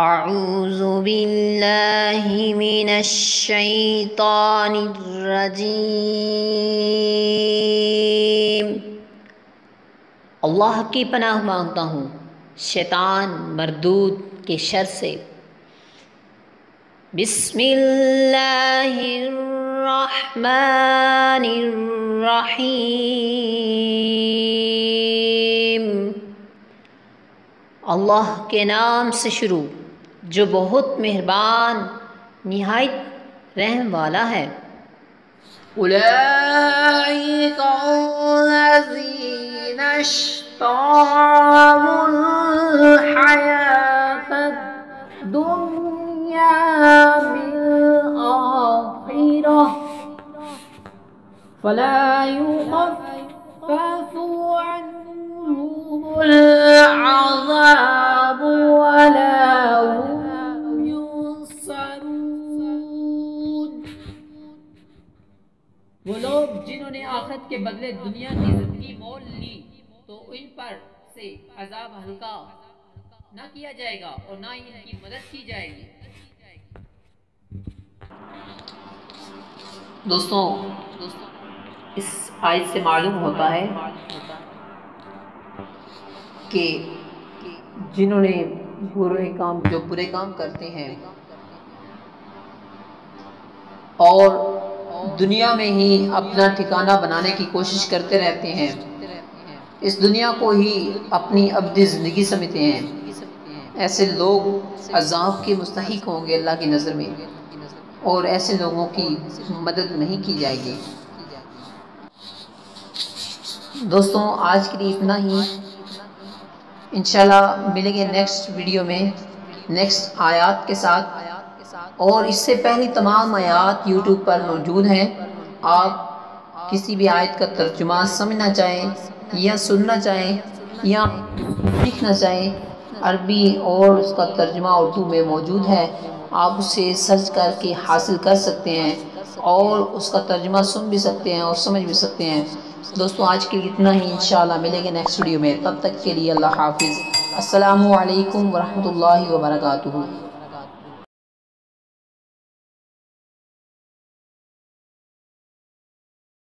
اعوذ باللہ من الشیطان الرجیم۔ اللہ کی پناہ مانگتا ہوں شیطان مردود کے شر سے۔ بسم اللہ الرحمن الرحیم۔ اللہ کے نام سے شروع جو بہت مہربان نہایت رحم والا ہے۔ اولئک الذین اشتروا الحیاة الدنیا بالآخرہ فلا یخفف عنهم العذاب ولا هم ينصرون۔ وہ لوگ جنہوں نے آخرت کے بدلے دنیا کی زندگی مول لی تو ان پر سے عذاب ہلکا نہ کیا جائے گا اور نہ ہی ان کی مدد کی جائے گی۔ دوستوں اس آیت سے معلوم ہوتا ہے کہ جنہوں نے برے کام کرتے ہیں اور دنیا میں ہی اپنا ٹھکانہ بنانے کی کوشش کرتے رہتے ہیں، اس دنیا کو ہی اپنی ابدی زندگی سمجھتے ہیں، ایسے لوگ عذاب کے مستحق ہوں گے اللہ کی نظر میں، اور ایسے لوگوں کی مدد نہیں کی جائے گی۔ دوستوں آج کے لیے اتنا ہی، انشاءاللہ ملیں گے نیکسٹ ویڈیو میں نیکسٹ آیات کے ساتھ، اور اس سے پہلی تمام آیات یوٹیوب پر موجود ہیں۔ آپ کسی بھی آیت کا ترجمہ سمجھنا چاہیں یا سننا چاہیں یا سیکھنا چاہیں، عربی اور اس کا ترجمہ اردو میں موجود ہے، آپ اسے سرچ کر کے حاصل کر سکتے ہیں اور اس کا ترجمہ سن بھی سکتے ہیں اور سمجھ بھی سکتے ہیں۔ دوستوں آج کے لیے اتنا ہی، انشاءاللہ ملیں گے نیکسٹ ویڈیو میں، تب تک کے لیے اللہ حافظ۔ السلام علیکم ورحمۃ اللہ وبرکاتہ۔